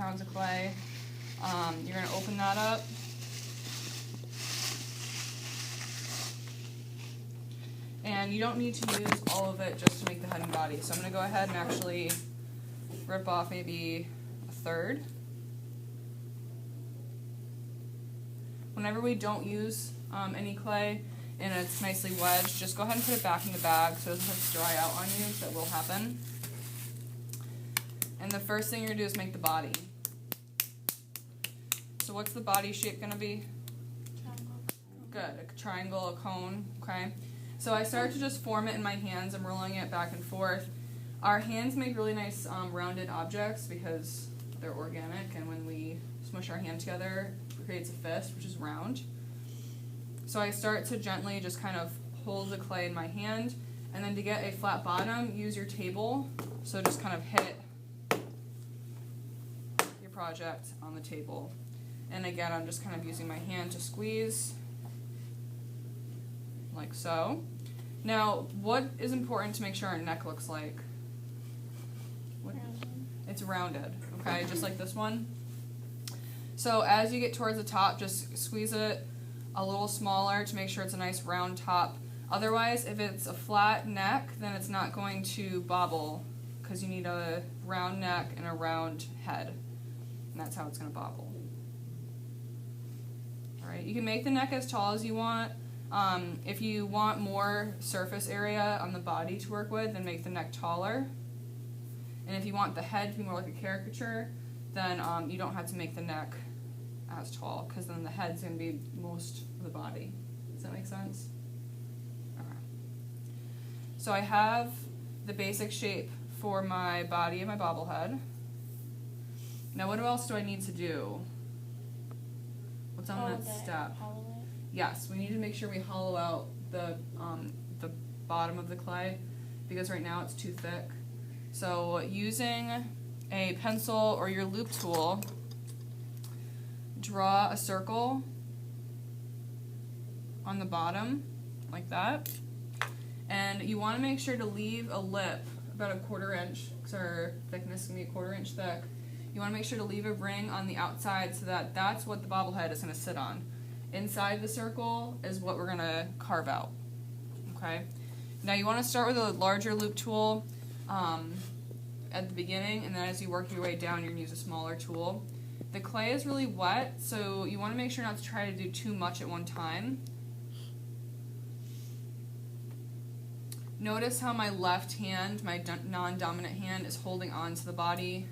pounds of clay. You're going to open that up. And you don't need to use all of it just to make the head and body. So I'm going to go ahead and actually rip off maybe a third. Whenever we don't use any clay and it's nicely wedged, just go ahead and put it back in the bag so it doesn't have to dry out on you, so that will happen. And the first thing you're going to do is make the body. So what's the body shape going to be? Triangle. Good, a triangle, a cone, okay? So I start to just form it in my hands. I'm rolling it back and forth. Our hands make really nice rounded objects because they're organic, and when we smush our hand together, it creates a fist, which is round. So I start to gently just kind of hold the clay in my hand, and then to get a flat bottom, use your table. So just kind of hit your project on the table. And again, I'm just kind of using my hand to squeeze, like so. Now, what is important to make sure our neck looks like? It's rounded, okay, just like this one. So as you get towards the top, just squeeze it a little smaller to make sure it's a nice round top. Otherwise, if it's a flat neck, then it's not going to bobble because you need a round neck and a round head. And that's how it's going to bobble. Alright, you can make the neck as tall as you want. If you want more surface area on the body to work with, then make the neck taller. And if you want the head to be more like a caricature, then you don't have to make the neck as tall, because then the head's going to be most of the body. Does that make sense? Okay. So I have the basic shape for my body and my bobblehead. Now what else do I need to do? What's on that step? Yes, we need to make sure we hollow out the bottom of the clay, because right now it's too thick. So using a pencil or your loop tool, draw a circle on the bottom, like that. And you want to make sure to leave a lip about a 1/4 inch, because our thickness is going to be a 1/4 inch thick. You want to make sure to leave a ring on the outside so that that's what the bobblehead is going to sit on. Inside the circle is what we're going to carve out. Okay. Now you want to start with a larger loop tool at the beginning, and then as you work your way down, you're going to use a smaller tool. The clay is really wet, so you want to make sure not to try to do too much at one time. Notice how my left hand, my non-dominant hand, is holding on to the body,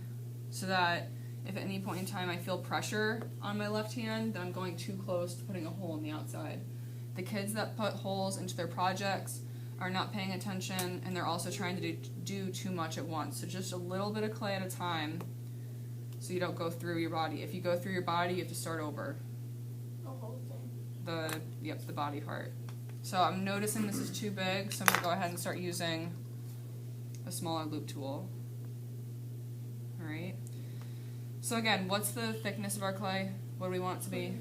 so that if at any point in time I feel pressure on my left hand, then I'm going too close to putting a hole in the outside. The kids that put holes into their projects are not paying attention, and they're also trying to do too much at once. So just a little bit of clay at a time so you don't go through your body. If you go through your body, you have to start over. The whole thing? The body part. So I'm noticing this is too big, so I'm going to go ahead and start using a smaller loop tool. Alright. So again, what's the thickness of our clay? What do we want it to be?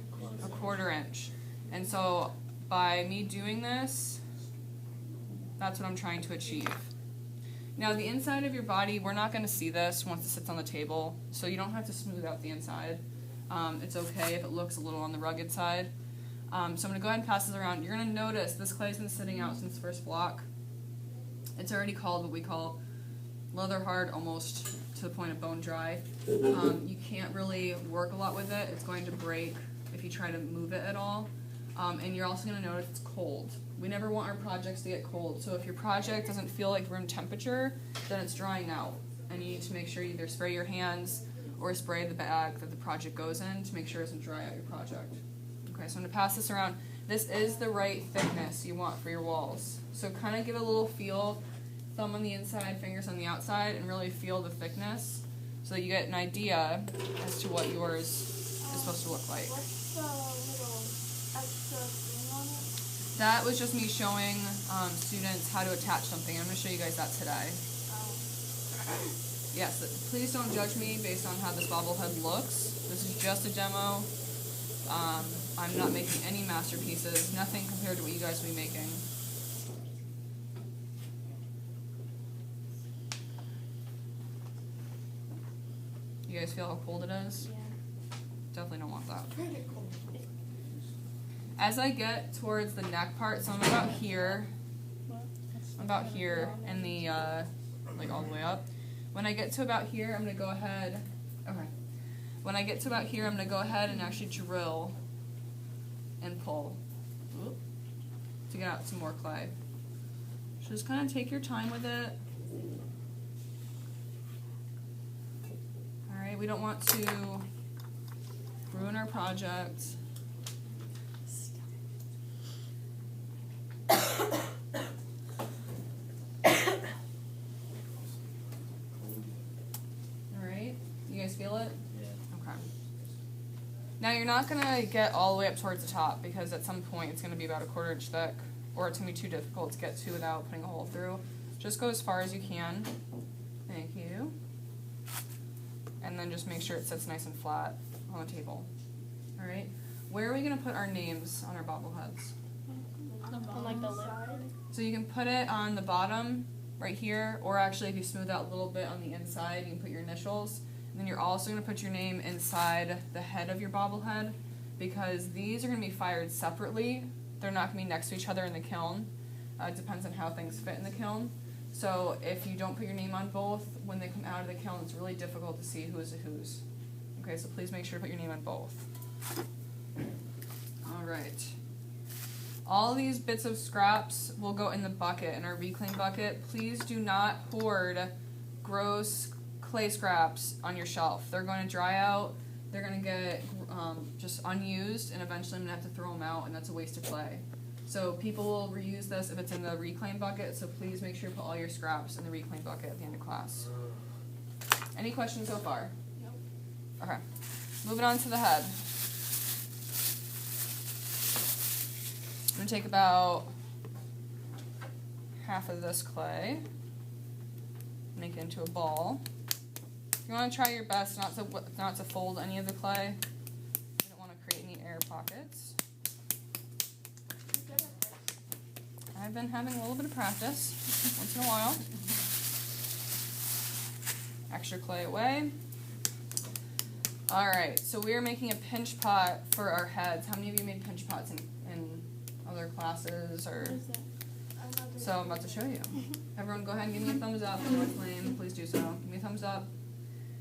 A 1/4 inch. And so by me doing this, that's what I'm trying to achieve. Now the inside of your body, we're not going to see this once it sits on the table, so you don't have to smooth out the inside. It's okay if it looks a little on the rugged side. So I'm going to go ahead and pass this around. You're going to notice this clay's been sitting out since the first block. It's already called what we call leather hard, almost to the point of bone dry. You can't really work a lot with it. It's going to break if you try to move it at all. And you're also going to notice it's cold. We never want our projects to get cold. So if your project doesn't feel like room temperature, then it's drying out. And you need to make sure you either spray your hands or spray the bag that the project goes in to make sure it doesn't dry out your project. Okay, so I'm going to pass this around. This is the right thickness you want for your walls. So kind of give it a little feel, thumb on the inside, fingers on the outside, and really feel the thickness so that you get an idea as to what yours is supposed to look like. What's the little extra thing on it? That was just me showing students how to attach something. I'm going to show you guys that today. Yes, please don't judge me based on how this bobblehead looks. This is just a demo. I'm not making any masterpieces, nothing compared to what you guys will be making. You guys feel how cold it is? Yeah. Definitely don't want that. Pretty cool. As I get towards the neck part, so I'm about here. I'm about here in the, like all the way up. When I get to about here, I'm going to go ahead, okay. When I get to about here, I'm going to go ahead and actually drill and pull to get out some more clay. So just kind of take your time with it. Alright, we don't want to ruin our project. Alright, you guys feel it? Yeah. Okay. Now you're not going to get all the way up towards the top because at some point it's going to be about a 1/4 inch thick or it's going to be too difficult to get to without putting a hole through. Just go as far as you can. Thank you. And then just make sure it sits nice and flat on the table. Alright, where are we going to put our names on our bobbleheads? On like the lip. So you can put it on the bottom right here, or actually if you smooth out a little bit on the inside, you can put your initials. And then you're also going to put your name inside the head of your bobblehead because these are going to be fired separately. They're not going to be next to each other in the kiln. It depends on how things fit in the kiln. So if you don't put your name on both, when they come out of the kiln, it's really difficult to see who's whose. Okay, so please make sure to put your name on both. Alright. All these bits of scraps will go in the bucket, in our reclaim bucket. Please do not hoard gross clay scraps on your shelf. They're going to dry out, they're going to get just unused, and eventually I'm going to have to throw them out, and that's a waste of clay. So people will reuse this if it's in the reclaim bucket, so please make sure you put all your scraps in the reclaim bucket at the end of class. Any questions so far? Nope. Okay. Moving on to the head. I'm going to take about half of this clay, make it into a ball. You want to try your best not to fold any of the clay. You don't want to create any air pockets. I've been having a little bit of practice once in a while. Extra clay away. Alright, so we are making a pinch pot for our heads. How many of you made pinch pots in other classes? Or so I'm about to show you. Everyone go ahead and give me a thumbs up. North Lane, please do so. Give me a thumbs up.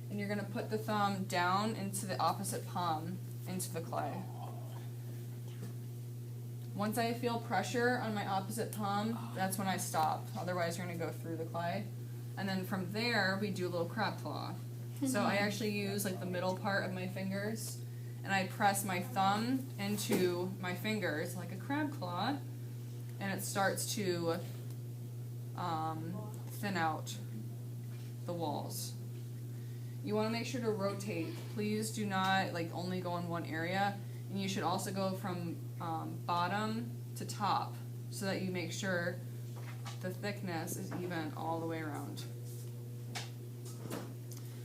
And you're going to put the thumb down into the opposite palm into the clay. Once I feel pressure on my opposite palm, that's when I stop. Otherwise, you're going to go through the clay. And then from there, we do a little crab claw. So I actually use like the middle part of my fingers, and I press my thumb into my fingers like a crab claw, and it starts to thin out the walls. You want to make sure to rotate. Please do not like only go in one area, and you should also go from bottom to top so that you make sure the thickness is even all the way around.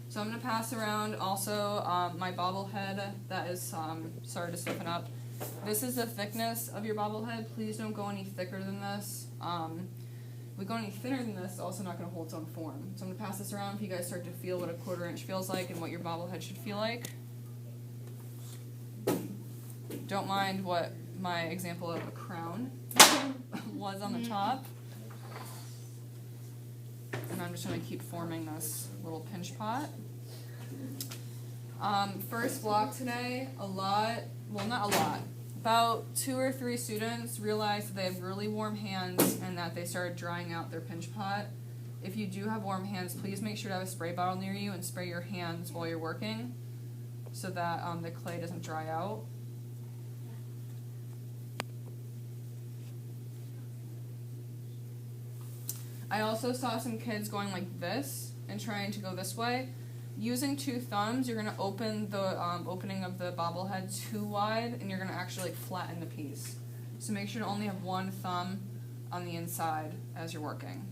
So I'm going to pass around also my bobblehead that is started to stiffen up. This is the thickness of your bobblehead. Please don't go any thicker than this. If we go any thinner than this, it's also not going to hold its own form. So I'm going to pass this around if you guys start to feel what a 1/4 inch feels like and what your bobblehead should feel like. Don't mind what my example of a crown was on the top. And I'm just going to keep forming this little pinch pot. First block today, about 2 or 3 students realized that they have really warm hands and that they started drying out their pinch pot. If you do have warm hands, please make sure to have a spray bottle near you and spray your hands while you're working so that the clay doesn't dry out. I also saw some kids going like this and trying to go this way. Using 2 thumbs, you're going to open the opening of the bobblehead too wide, and you're going to actually like flatten the piece. So make sure to only have 1 thumb on the inside as you're working.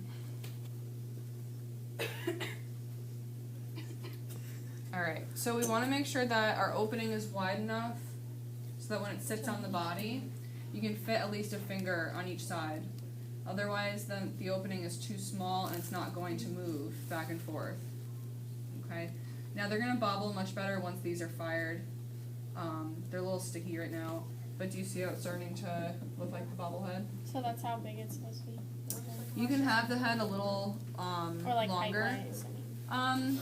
Alright, so we want to make sure that our opening is wide enough so that when it sits on the body, you can fit at least a finger on each side. Otherwise, then the opening is too small and it's not going to move back and forth. Okay, Now they're gonna bobble much better once these are fired. They're a little sticky right now, but do you see how it's starting to look like the bobblehead? So that's how big it's supposed to be. You can have the head a little Or like longer. height-wise, I mean.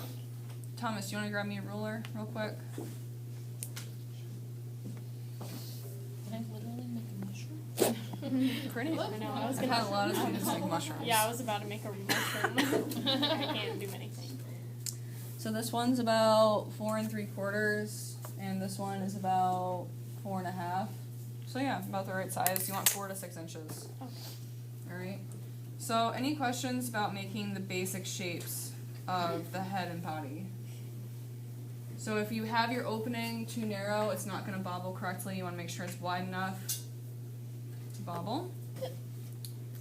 Thomas, do you want to grab me a ruler real quick? Did I literally make a mushroom? Pretty. I know. I was I've gonna. had a lot of students make mushrooms. Yeah, I was about to make a mushroom. I can't do anything. So this one's about 4 3/4, and this one is about 4 1/2. So yeah, about the right size. You want 4 to 6 inches. Okay. All right. So any questions about making the basic shapes of the head and body? So if you have your opening too narrow, it's not going to bobble correctly. You want to make sure it's wide enough to bobble.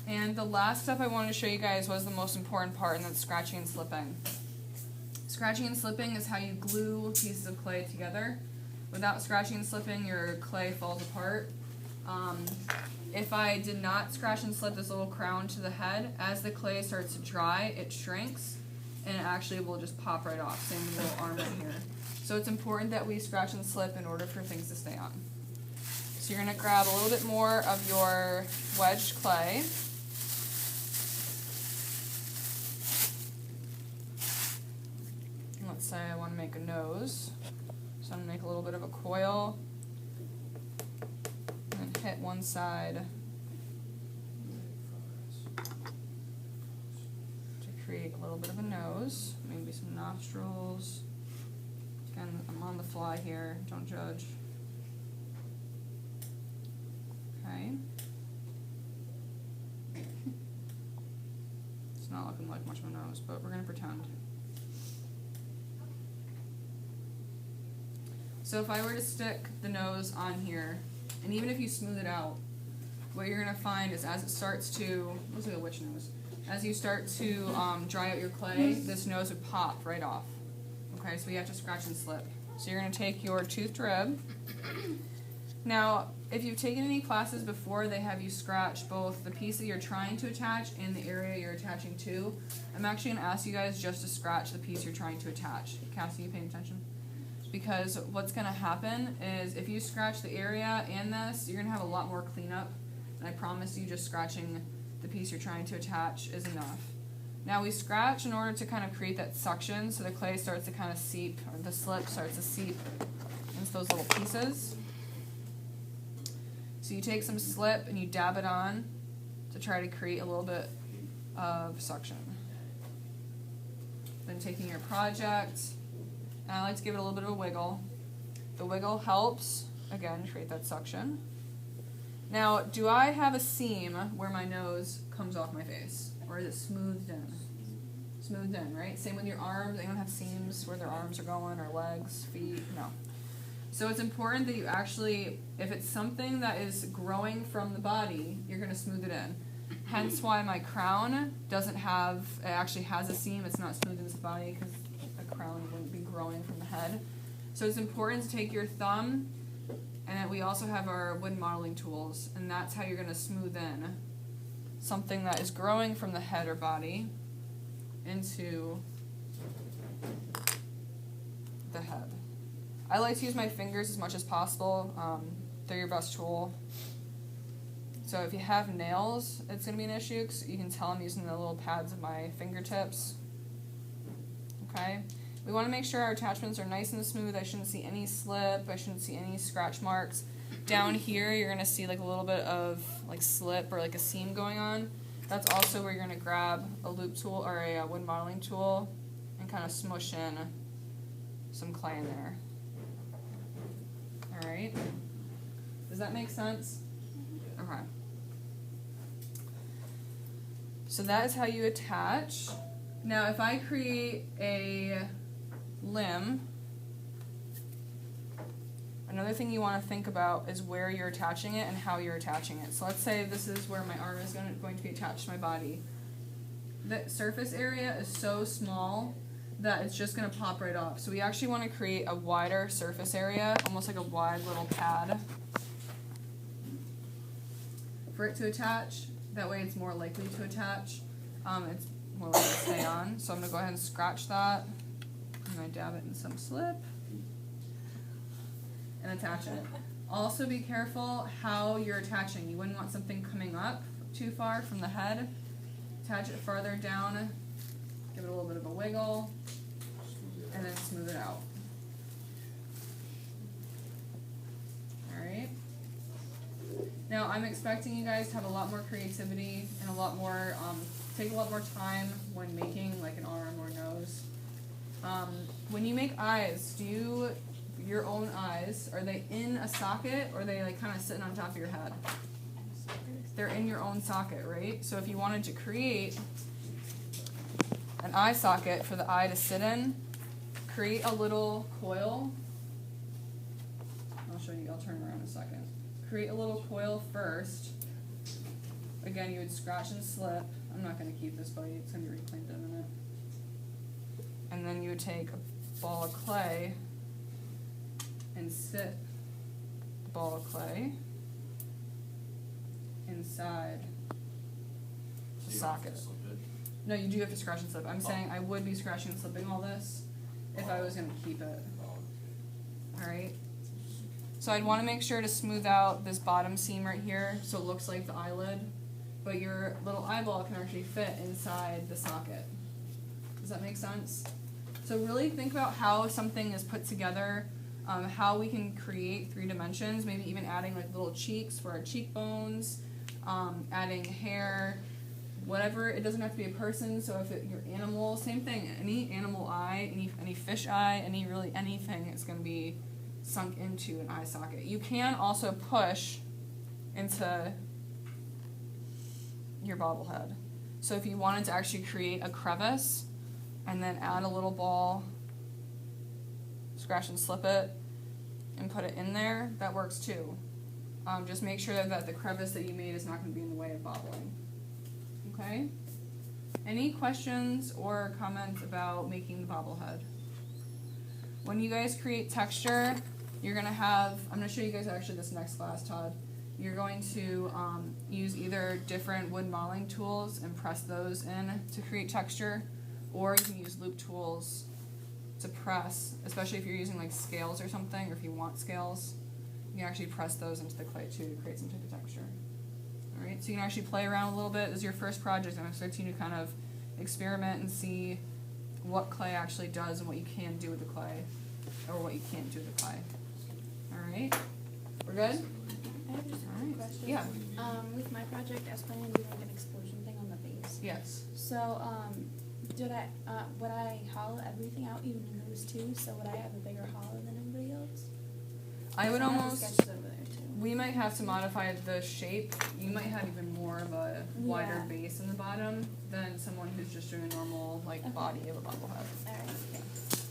And the last step I wanted to show you guys was the most important part, and that's scratching and slipping. Scratching and slipping is how you glue pieces of clay together. Without scratching and slipping, your clay falls apart. If I did not scratch and slip this little crown to the head, as the clay starts to dry, it shrinks, and it actually will just pop right off. Same with the little arm right here. So it's important that we scratch and slip in order for things to stay on. So you're going to grab a little bit more of your wedged clay. And let's say I want to make a nose. So I'm going to make a little bit of a coil. And then hit one side to create a little bit of a nose. Maybe some nostrils. Again, I'm on the fly here, don't judge. Okay. It's not looking like much of a nose, but we're going to pretend. So if I were to stick the nose on here, and even if you smooth it out, what you're going to find is as it starts to, looks like a witch nose, as you start to dry out your clay, this nose would pop right off. Okay, so you have to scratch and slip. So you're going to take your toothed rib. Now, if you've taken any classes before, they have you scratch both the piece that you're trying to attach and the area you're attaching to. I'm actually going to ask you guys just to scratch the piece you're trying to attach. Cassie, you paying attention? Because what's going to happen is if you scratch the area and this, you're going to have a lot more cleanup. And I promise you just scratching the piece you're trying to attach is enough. Now we scratch in order to kind of create that suction so the clay starts to kind of seep, or the slip starts to seep into those little pieces. So you take some slip and you dab it on to try to create a little bit of suction. Then taking your project, and I like to give it a little bit of a wiggle. The wiggle helps, again, create that suction. Now, do I have a seam where my nose comes off my face? Or is it smoothed in? Smoothed in, right? Same with your arms. They don't have seams where their arms are going, or legs, feet, no. So it's important that you actually, if it's something that is growing from the body, you're going to smooth it in. Hence why my crown doesn't have, it actually has a seam. It's not smooth into the body because a crown wouldn't be growing from the head. So it's important to take your thumb, and then we also have our wood modeling tools, and that's how you're going to smooth in something that is growing from the head or body into the head. I like to use my fingers as much as possible. They're your best tool. So if you have nails, it's going to be an issue because you can tell I'm using the little pads of my fingertips. Okay? We want to make sure our attachments are nice and smooth. I shouldn't see any slip. I shouldn't see any scratch marks. Down here, you're going to see like a little bit of like slip or like a seam going on. That's also where you're going to grab a loop tool or a wood modeling tool and kind of smush in some clay in there. Alright? Does that make sense? Okay. So that is how you attach. Now if I create a limb, another thing you want to think about is where you're attaching it and how you're attaching it. So let's say this is where my arm is going to be attached to my body. The surface area is so small that it's just going to pop right off. So we actually want to create a wider surface area, almost like a wide little pad for it to attach. That way it's more likely to attach. It's more likely to stay on. So I'm going to go ahead and scratch that. And I dab it in some slip. And attach it. Also be careful how you're attaching. You wouldn't want something coming up too far from the head. Attach it farther down. Give it a little bit of a wiggle. And then smooth it out. Alright. Now I'm expecting you guys to have a lot more creativity and a lot more, take a lot more time when making like an arm or nose. When you make eyes, do your own eyes, are they in a socket or are they like kind of sitting on top of your head? They're in your own socket, right? So if you wanted to create an eye socket for the eye to sit in, create a little coil. I'll show you, I'll turn around in a second. Create a little coil first. Again, you would scratch and slip. I'm not going to keep this bite, it's going to be reclaimed in a minute. And then you would take a ball of clay and sit the ball of clay inside the socket. No, you do have to scratch and slip. I'm saying I would be scratching and slipping all this if I was going to keep it. Alright? So I'd want to make sure to smooth out this bottom seam right here so it looks like the eyelid, but your little eyeball can actually fit inside the socket. Does that make sense? So really think about how something is put together, how we can create 3 dimensions, maybe even adding like little cheeks for our cheekbones, adding hair, whatever. It doesn't have to be a person, so if your animal, same thing, any animal eye, any fish eye, really anything is going to be sunk into an eye socket. You can also push into your bobblehead. So if you wanted to actually create a crevice and then add a little ball, scratch and slip it, and put it in there, that works too. Just make sure that the crevice that you made is not going to be in the way of bobbling. Okay? Any questions or comments about making the bobblehead? When you guys create texture, you're going to have, I'm going to show you guys actually this next class, Todd. You're going to use either different wood modeling tools and press those in to create texture, or you can use loop tools to press, especially if you're using like scales or something, or if you want scales, you can actually press those into the clay too to create some type of texture. Alright, so you can actually play around a little bit. This is your first project, and I'm expecting you to kind of experiment and see what clay actually does and what you can do with the clay, or what you can't do with the clay. Alright, we're good? I have just a quick question. Yeah. With my project, I was planning on doing like an explosion thing on the base. Yes. So, would I hollow everything out, even the nose too? So would I have a bigger hollow than everybody else? I would have almost, sketches over there too. we might have to modify the shape. You might have even more of a wider Yeah. base in the bottom than someone who's just doing a normal like Okay. body of a bobblehead. Alright, thanks.